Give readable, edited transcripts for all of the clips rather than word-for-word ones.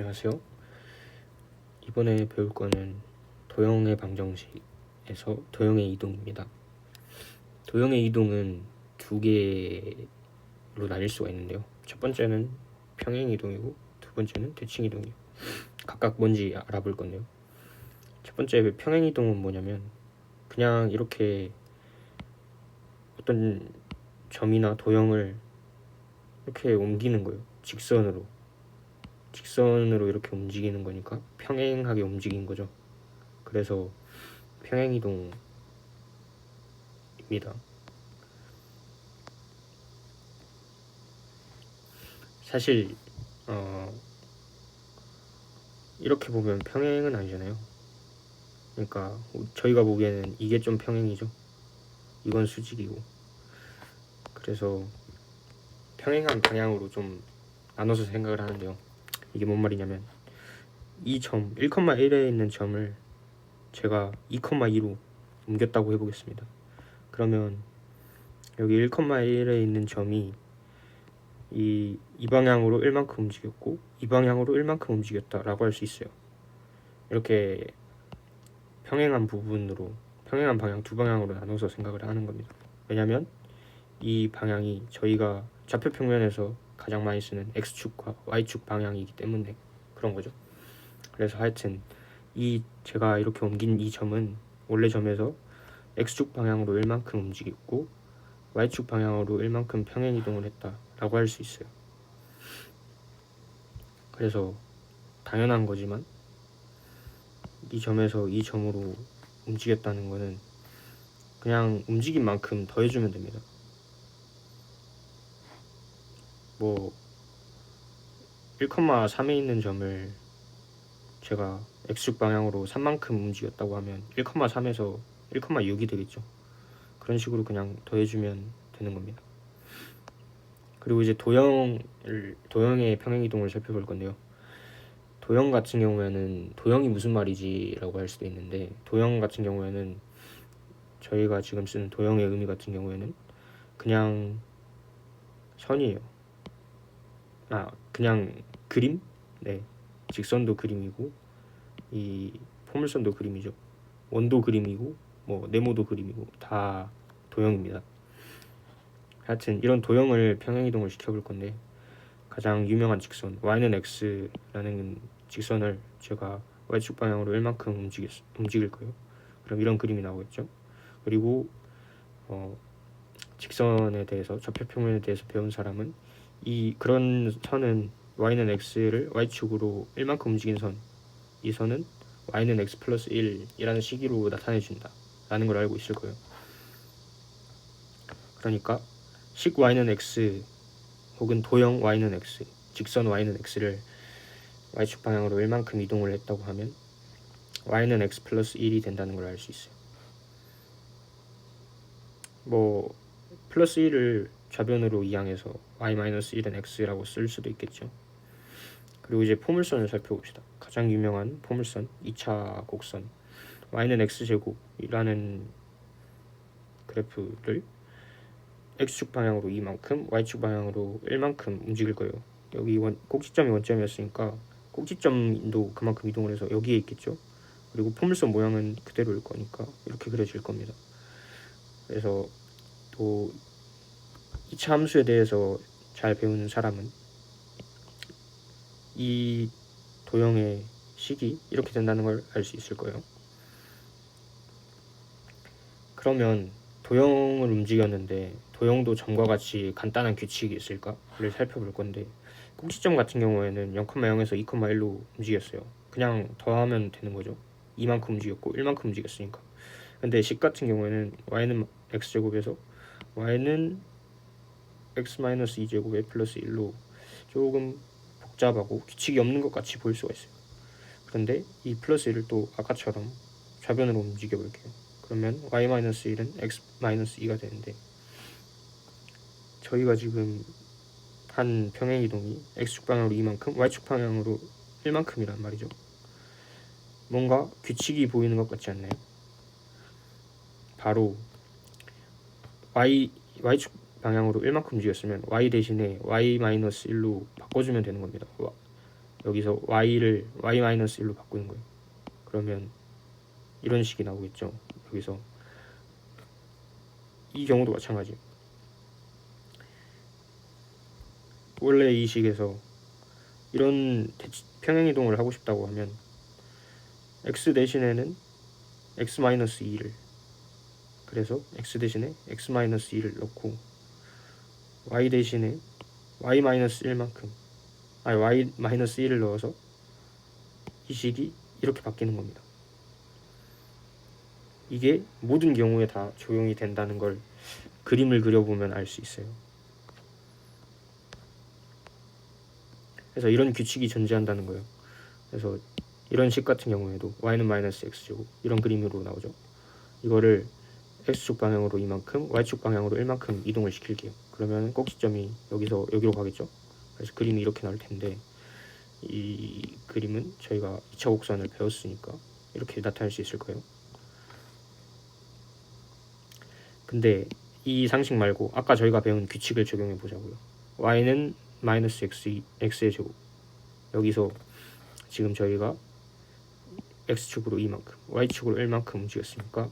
안녕하세요. 이번에 배울 거는 도형의 방정식에서 도형의 이동입니다. 도형의 이동은 두 개로 나뉠 수가 있는데요. 첫 번째는 평행 이동이고 두 번째는 대칭 이동이에요. 각각 뭔지 알아볼 건데요. 첫 번째 평행 이동은 뭐냐면 그냥 이렇게 어떤 점이나 도형을 이렇게 옮기는 거예요. 직선으로 이렇게 움직이는 거니까 평행하게 움직인 거죠. 그래서 평행이동입니다. 사실 이렇게 보면 평행은 아니잖아요. 그러니까 저희가 보기에는 이게 좀 평행이죠. 이건 수직이고. 그래서 평행한 방향으로 좀 나눠서 생각을 하는데요. 이게 뭔 말이냐면 이 점 1,1에 있는 점을 제가 2,2로 옮겼다고 해보겠습니다. 그러면 여기 1,1에 있는 점이 이 방향으로 1만큼 움직였고 이 방향으로 1만큼 움직였다라고 할 수 있어요. 이렇게 평행한 방향 두 방향으로 나눠서 생각을 하는 겁니다. 왜냐면 이 방향이 저희가 좌표 평면에서 가장 많이 쓰는 X축과 Y축 방향이기 때문에 그런 거죠. 그래서 하여튼 제가 이렇게 옮긴 이 점은 원래 점에서 X축 방향으로 1만큼 움직였고 Y축 방향으로 1만큼 평행 이동을 했다라고 할 수 있어요. 그래서 당연한 거지만 이 점에서 이 점으로 움직였다는 거는 그냥 움직인 만큼 더해주면 됩니다. 뭐 1,3에 있는 점을 제가 X축 방향으로 3만큼 움직였다고 하면 1,3에서 1,6이 되겠죠. 그런 식으로 그냥 더해주면 되는 겁니다. 그리고 이제 도형의 평행이동을 살펴볼 건데요. 도형 같은 경우에는 도형이 무슨 말이지 라고 할 수도 있는데 도형 같은 경우에는 저희가 지금 쓰는 도형의 의미 같은 경우에는 그냥 선이에요. 그냥 그림? 네, 직선도 그림이고 이 포물선도 그림이죠. 원도 그림이고 뭐 네모도 그림이고 다 도형입니다. 하여튼 이런 도형을 평행이동을 시켜볼 건데 가장 유명한 직선 y는 x라는 직선을 제가 y축 방향으로 1만큼 움직일 거예요. 그럼 이런 그림이 나오겠죠. 그리고 직선에 대해서 좌표평면에 대해서 배운 사람은 그런 선은 y는 x를 y축으로 1만큼 움직인 선, 이 선은 y는 x 플러스 1이라는 식으로 나타내준다 라는 걸 알고 있을 거예요. 그러니까 식 y는 x 혹은 도형 y는 x, 직선 y는 x를 y축 방향으로 1만큼 이동을 했다고 하면 y는 x 플러스 1이 된다는 걸 알 수 있어요. 뭐 플러스 1을 좌변으로 이항해서 y-1은 x라고 쓸 수도 있겠죠. 그리고 이제 포물선을 살펴봅시다. 가장 유명한 포물선 2차 곡선 y는 x제곱이라는 그래프를 x축 방향으로 2만큼 y축 방향으로 1만큼 움직일 거예요. 여기 꼭지점이 원점이었으니까 꼭지점도 그만큼 이동을 해서 여기에 있겠죠. 그리고 포물선 모양은 그대로일 거니까 이렇게 그려질 겁니다. 그래서 또 2차 함수에 대해서 잘 배우는 사람은 이 도형의 식이 이렇게 된다는 걸 알 수 있을 거예요. 그러면 도형을 움직였는데 도형도 점과 같이 간단한 규칙이 있을까를 살펴볼 건데 꼭지점 같은 경우에는 0,0에서 2,1로 움직였어요. 그냥 더하면 되는 거죠. 2만큼 움직였고 1만큼 움직였으니까. 근데 식 같은 경우에는 y는 x제곱에서 y는 x-2제곱에 플러스 1로 조금 복잡하고 규칙이 없는 것 같이 보일 수가 있어요. 그런데 이 플러스 1을 또 아까처럼 좌변으로 움직여 볼게요. 그러면 y-1은 x-2가 되는데 저희가 지금 한 평행이동이 x축 방향으로 2만큼 y축 방향으로 1만큼이란 말이죠. 뭔가 규칙이 보이는 것 같지 않나요? 바로 y축 방향으로 1만큼 움직였으면 y 대신에 y-1로 바꿔주면 되는 겁니다. 여기서 y를 y-1로 바꾸는 거예요. 그러면 이런 식이 나오겠죠. 여기서 이 경우도 마찬가지예요. 원래 이 식에서 이런 평행이동을 하고 싶다고 하면 x 대신에는 x-2를, 그래서 x 대신에 x-2를 넣고 y 대신에 y-1만큼, 아니 y-1을 넣어서 이 식이 이렇게 바뀌는 겁니다. 이게 모든 경우에 다 적용이 된다는 걸 그림을 그려보면 알 수 있어요. 그래서 이런 규칙이 존재한다는 거예요. 그래서 이런 식 같은 경우에도 y는 마이너스 x제곱 이런 그림으로 나오죠. 이거를 x축 방향으로 이만큼, y축 방향으로 1만큼 이동을 시킬게요. 그러면 꼭지점이 여기서 여기로 가겠죠. 그래서 그림이 이렇게 나올 텐데, 이 그림은 저희가 2차 곡선을 배웠으니까 이렇게 나타낼 수 있을 거예요. 근데 이 상식 말고 아까 저희가 배운 규칙을 적용해 보자고요. y는 마이너스 x의 제곱, 여기서 지금 저희가 x축으로 2만큼, y축으로 1만큼 움직였으니까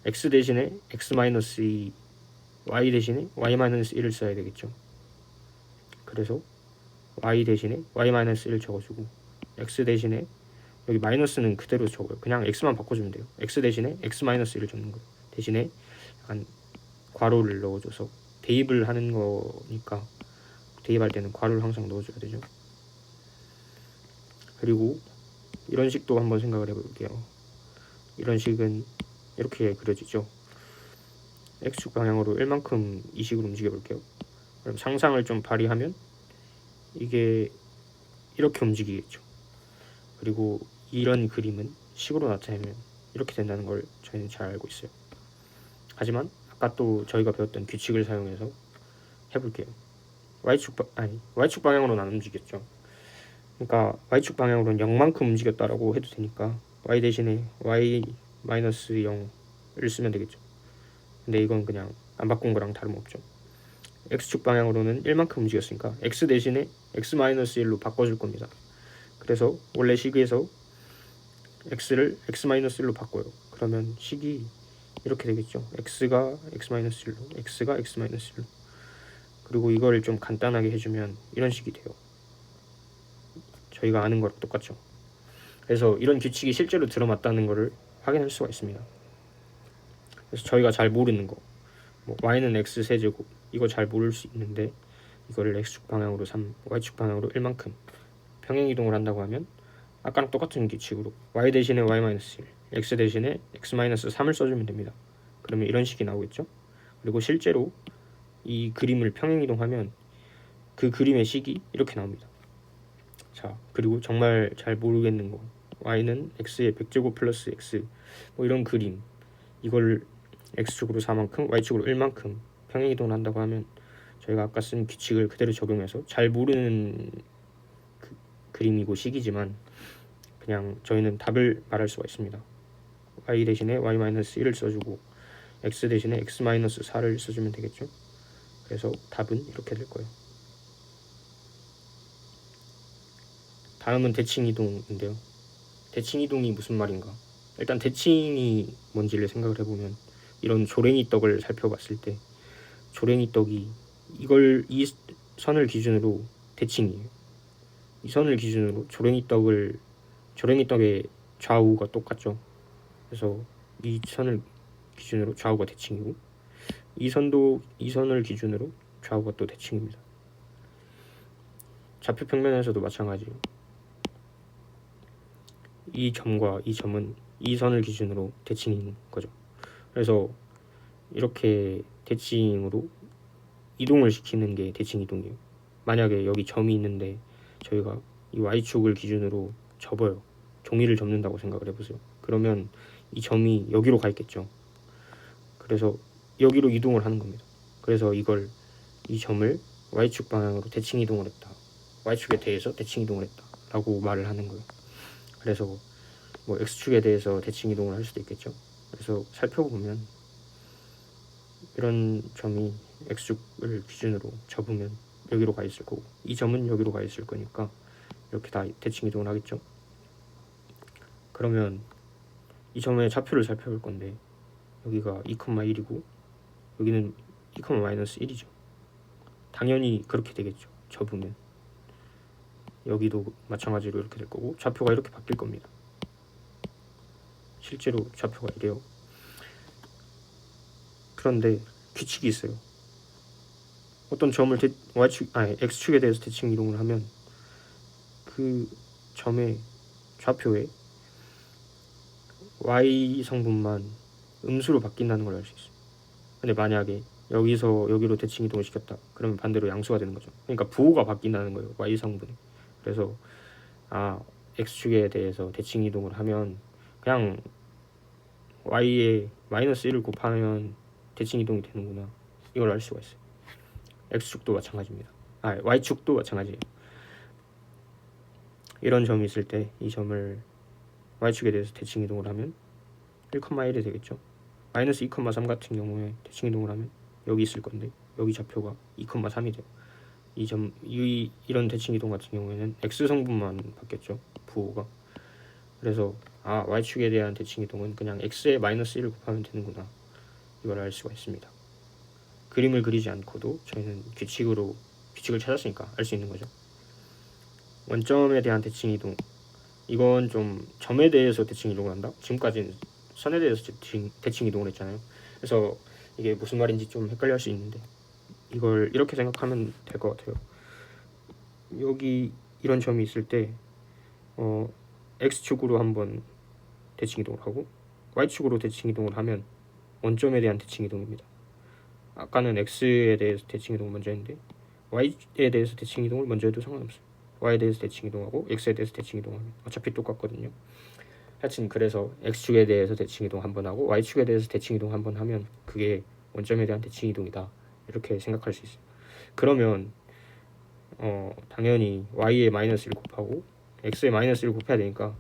x 대신에 x-2, y 대신에 y-1을 써야 되겠죠. 그래서 y 대신에 y-1 적어주고 x 대신에 여기 마이너스는 그대로 적어요. 그냥 x만 바꿔주면 돼요. x 대신에 x-1을 적는 거예요. 대신에 약간 괄호를 넣어줘서 대입을 하는 거니까 대입할 때는 괄호를 항상 넣어줘야 되죠. 그리고 이런 식도 한번 생각을 해볼게요. 이런 식은 이렇게 그려지죠. x축 방향으로 1만큼 이 식으로 움직여 볼게요. 그럼 상상을 좀 발휘하면 이게 이렇게 움직이겠죠. 그리고 이런 그림은 식으로 나타내면 이렇게 된다는 걸 저희는 잘 알고 있어요. 하지만 아까 또 저희가 배웠던 규칙을 사용해서 해볼게요. y축 방향으로는 안 움직였죠. 그러니까 y축 방향으로는 0만큼 움직였다라고 해도 되니까 y 대신에 y-0을 쓰면 되겠죠. 근데 이건 그냥 안 바꾼 거랑 다름없죠. x축 방향으로는 1만큼 움직였으니까 x 대신에 x-1로 바꿔줄 겁니다. 그래서 원래 식에서 x를 x-1로 바꿔요. 그러면 식이 이렇게 되겠죠. x가 x-1로, x가 x-1로. 그리고 이거를 좀 간단하게 해주면 이런 식이 돼요. 저희가 아는 거랑 똑같죠. 그래서 이런 규칙이 실제로 들어맞다는 것을 확인할 수가 있습니다. 그래서 저희가 잘 모르는 거, 뭐 y는 x 세제곱 이거 잘 모를 수 있는데, 이거를 x축 방향으로 3, y축 방향으로 1만큼 평행이동을 한다고 하면 아까랑 똑같은 규칙으로 y 대신에 y-1, x 대신에 x-3을 써주면 됩니다. 그러면 이런 식이 나오겠죠. 그리고 실제로 이 그림을 평행이동하면 그 그림의 식이 이렇게 나옵니다. 자, 그리고 정말 잘 모르겠는 거, y는 x의 100제곱 플러스 x 뭐 이런 그림, 이걸 x축으로 4만큼 y축으로 1만큼 평행이동을 한다고 하면 저희가 아까 쓴 규칙을 그대로 적용해서 잘 모르는 그림이고 식이지만 그냥 저희는 답을 말할 수가 있습니다. y 대신에 y-1을 써주고 x 대신에 x-4를 써주면 되겠죠. 그래서 답은 이렇게 될 거예요. 다음은 대칭이동인데요. 대칭이동이 무슨 말인가? 일단 대칭이 뭔지를 생각을 해보면, 이런 조랭이 떡을 살펴봤을 때 조랭이 떡이 이 선을 기준으로 대칭이에요. 이 선을 기준으로 조랭이 떡의 좌우가 똑같죠. 그래서 이 선을 기준으로 좌우가 대칭이고, 이 선을 기준으로 좌우가 또 대칭입니다. 좌표 평면에서도 마찬가지예요. 이 점과 이 점은 이 선을 기준으로 대칭인 거죠. 그래서 이렇게 대칭으로 이동을 시키는 게 대칭 이동이에요. 만약에 여기 점이 있는데 저희가 이 y축을 기준으로 접어요. 종이를 접는다고 생각을 해보세요. 그러면 이 점이 여기로 가 있겠죠. 그래서 여기로 이동을 하는 겁니다. 그래서 이 점을 y축 방향으로 대칭 이동을 했다, y축에 대해서 대칭 이동을 했다 라고 말을 하는 거예요. 그래서 뭐 x축에 대해서 대칭 이동을 할 수도 있겠죠. 그래서 살펴보면 이런 점이 x축을 기준으로 접으면 여기로 가 있을 거고, 이 점은 여기로 가 있을 거니까 이렇게 다 대칭 이동을 하겠죠. 그러면 이 점의 좌표를 살펴볼 건데 여기가 2,1이고 여기는 2,-1이죠. 당연히 그렇게 되겠죠. 접으면 여기도 마찬가지로 이렇게 될 거고 좌표가 이렇게 바뀔 겁니다. 실제로 좌표가 이래요. 그런데 규칙이 있어요. 어떤 점을 x축에 대해서 대칭 이동을 하면 그 점의 좌표에 y 성분만 음수로 바뀐다는 걸 알 수 있어요. 근데 만약에 여기서 여기로 대칭 이동을 시켰다 그러면 반대로 양수가 되는 거죠. 그러니까 부호가 바뀐다는 거예요. y 성분이. 그래서 x축에 대해서 대칭 이동을 하면 그냥 y에 -1을 곱하면 대칭 이동이 되는구나, 이걸 알 수가 있어요. x축도 마찬가지입니다. y축도 마찬가지예요. 이런 점이 있을 때 이 점을 y축에 대해서 대칭 이동을 하면 1,1이 되겠죠. -2,3 같은 경우에 대칭 이동을 하면 여기 있을 건데 여기 좌표가 2,3이 돼요. 이런 대칭 이동 같은 경우에는 x 성분만 바뀌었죠, 부호가. 그래서 y축에 대한 대칭 이동은 그냥 x에 -1을 곱하면 되는구나, 이걸 알 수가 있습니다. 그림을 그리지 않고도 저희는 규칙을 찾았으니까 알 수 있는 거죠. 원점에 대한 대칭 이동, 이건 좀 점에 대해서 대칭 이동을 한다. 지금까지는 선에 대해서 대칭 이동을 했잖아요. 그래서 이게 무슨 말인지 좀 헷갈려 할 수 있는데 이걸 이렇게 생각하면 될 것 같아요. 여기 이런 점이 있을 때 x축으로 한번 대칭 이동을 하고 y축으로 대칭 이동을 하면 원점에 대한 대칭 이동입니다. 아까는 x에 대해서 대칭 이동을 먼저 했는데 y에 대해서 대칭 이동을 먼저 해도 상관없어요. y에 대해서 대칭 이동하고 x에 대해서 대칭 이동하면 어차피 똑같거든요. 하여튼 그래서 x축에 대해서 대칭 이동 한번 하고 y축에 대해서 대칭 이동 한번 하면 그게 원점에 대한 대칭 이동이다, 이렇게 생각할 수 있어요. 그러면 당연히 y에 -1 곱하고 x에 -1 곱해야 되니까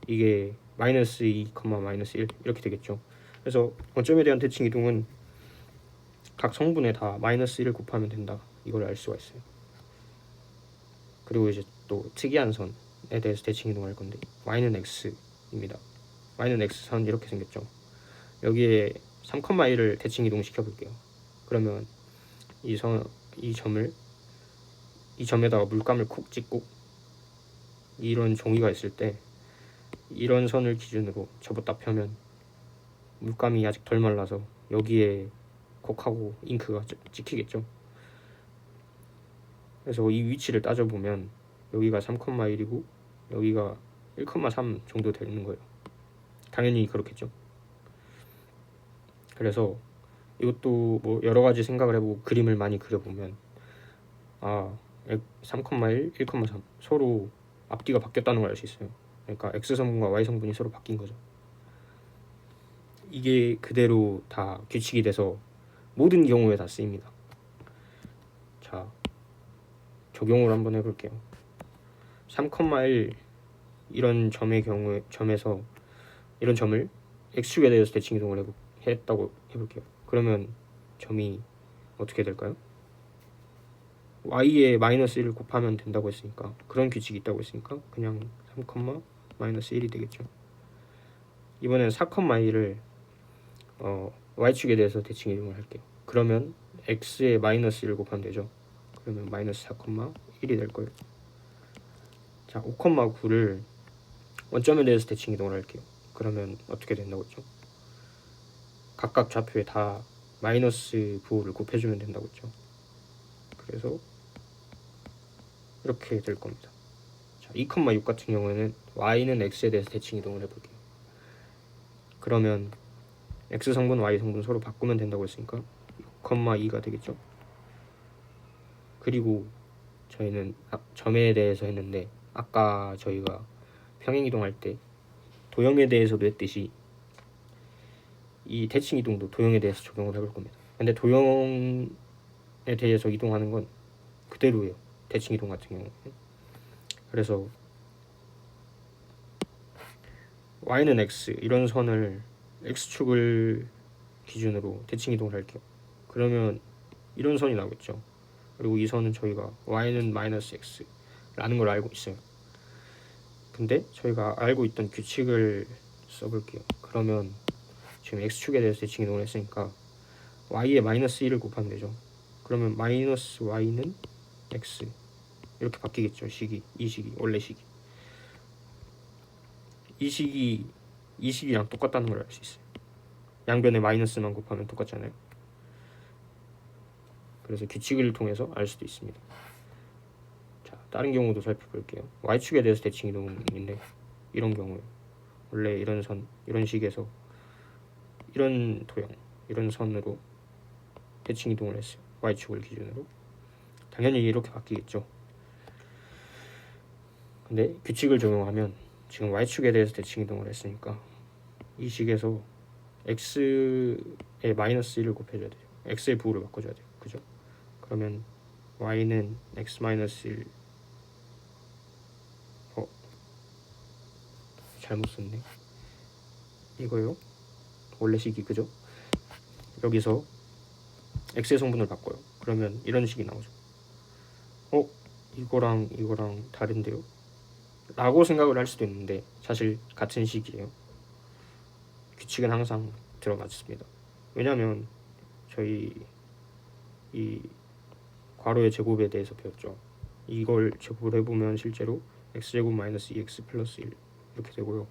이게 -2, -1 이렇게 되겠죠. 그래서 원점에 대한 대칭 이동은 각 성분에 다 -1을 곱하면 된다, 이걸 알 수가 있어요. 그리고 이제 또 특이한 선에 대해서 대칭 이동할 건데 y는 x입니다. y는 x선 이렇게 생겼죠. 여기에 3,1을 대칭 이동 시켜볼게요. 그러면 이 점에다가 물감을 콕 찍고 이런 종이가 있을 때 이런 선을 기준으로 접었다 펴면 물감이 아직 덜 말라서 여기에 콕하고 잉크가 찍히겠죠. 그래서 이 위치를 따져보면 여기가 3,1이고 여기가 1,3 정도 되는 거예요. 당연히 그렇겠죠. 그래서 이것도 뭐 여러 가지 생각을 해보고 그림을 많이 그려보면 3,1, 1,3 서로 앞뒤가 바뀌었다는 걸 알 수 있어요. 그러니까 x 성분과 y 성분이 서로 바뀐 거죠. 이게 그대로 다 규칙이 돼서 모든 경우에 다 쓰입니다. 자, 적용을 한번 해볼게요. 3,1 이런 점에서 이런 점을 x축에 대해서 대칭 이동을 했다고 해볼게요. 그러면 점이 어떻게 될까요? y에 -1을 곱하면 된다고 했으니까, 그런 규칙이 있다고 했으니까 그냥 3,-1이 되겠죠. 이번엔 4,1을 y축에 대해서 대칭 이동을 할게요. 그러면 x에 -1을 곱하면 되죠. 그러면 -4,1이 될 거예요. 자, 5,9를 원점에 대해서 대칭 이동을 할게요. 그러면 어떻게 된다고 했죠? 각각 좌표에 다 마이너스 부호를 곱해주면 된다고 했죠. 그래서 이렇게 될 겁니다. 자, 2,6 같은 경우에는 y는 x에 대해서 대칭 이동을 해볼게요. 그러면 x 성분, y 성분 서로 바꾸면 된다고 했으니까 6,2가 되겠죠. 그리고 저희는 점에 대해서 했는데 아까 저희가 평행 이동할 때 도형에 대해서도 했듯이 이 대칭 이동도 도형에 대해서 적용을 해볼 겁니다. 근데 도형에 대해서 이동하는 건 그대로예요, 대칭 이동 같은 경우는. 그래서 y는 x, 이런 선을 x축을 기준으로 대칭 이동을 할게요. 그러면 이런 선이 나오겠죠. 그리고 이 선은 저희가 y는 -x 라는 걸 알고 있어요. 근데 저희가 알고 있던 규칙을 써볼게요. 그러면 지금 x축에 대해서 대칭 이동을 했으니까 y에 마이너스 1을 곱하면 되죠. 그러면 마이너스 y는 x 이렇게 바뀌겠죠. 식이 이 식이 원래 식이 이 식이랑 똑같다는 걸 알 수 있어요. 양변에 마이너스만 곱하면 똑같잖아요. 그래서 규칙을 통해서 알 수도 있습니다. 자, 다른 경우도 살펴볼게요. y축에 대해서 대칭 이동인데 이런 경우에 원래 이런 선 이런 식에서 이런 도형 이런 선으로 대칭 이동을 했어요. y축을 기준으로. 당연히 이렇게 바뀌겠죠. 근데 규칙을 적용하면 지금 y축에 대해서 대칭 이동을 했으니까 이 식에서 x에 마이너스 1을 곱해줘야 돼요. x의 부호를 바꿔줘야 돼요. 그죠? 그러면 y는 x 마이너스 1 잘못 썼네. 이거요. 원래 식이 그죠? 여기서 x의 성분을 바꿔요. 그러면 이런 식이 나오죠. 이거랑 다른데요? 라고 생각을 할 수도 있는데 사실 같은 식이에요. 규칙은 항상 들어맞습니다. 왜냐면 저희 이 괄호의 제곱에 대해서 배웠죠. 이걸 제곱을 해보면 실제로 x제곱 마이너스 2x 플러스 1 이렇게 되고요.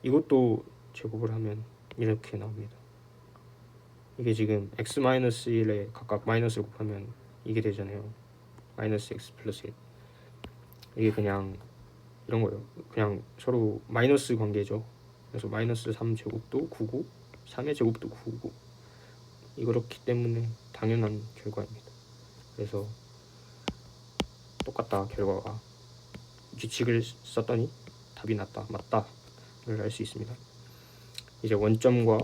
이것도 제곱을 하면 이렇게 나옵니다. 이게 지금 x 마이너스 1에 각각 마이너스를 곱하면 이게 되잖아요. 마이너스 x 플러스 1. 이게 그냥 이런 거예요. 그냥 서로 마이너스 관계죠. 그래서 마이너스 3제곱도 9고 3의 제곱도 9고 이렇기 때문에 당연한 결과입니다. 그래서 똑같다 결과가. 규칙을 썼더니 답이 맞다를 알 수 있습니다. 이제 원점과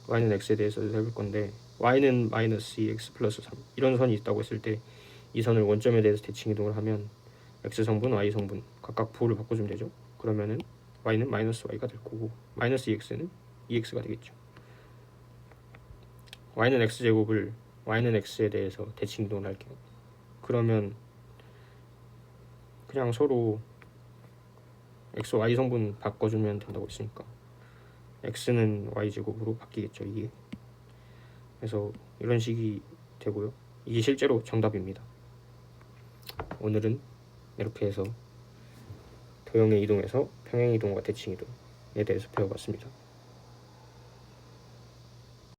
y는 x에 대해서 해볼 건데 y는 마이너스 2x 플러스 3 이런 선이 있다고 했을 때 이 선을 원점에 대해서 대칭 이동을 하면 x 성분, y 성분 각각 부호를 바꿔주면 되죠. 그러면은 y는 마이너스 y가 될 거고 마이너스 2x는 2x가 되겠죠. y는 x제곱을 y는 x에 대해서 대칭 이동을 할게요. 그러면 그냥 서로 x, y 성분 바꿔주면 된다고 했으니까 x는 y제곱으로 바뀌겠죠. 이게 그래서 이런 식이 되고요. 이게 실제로 정답입니다. 오늘은 이렇게 해서 도형의 이동에서 평행 이동과 대칭 이동에 대해서 배워봤습니다.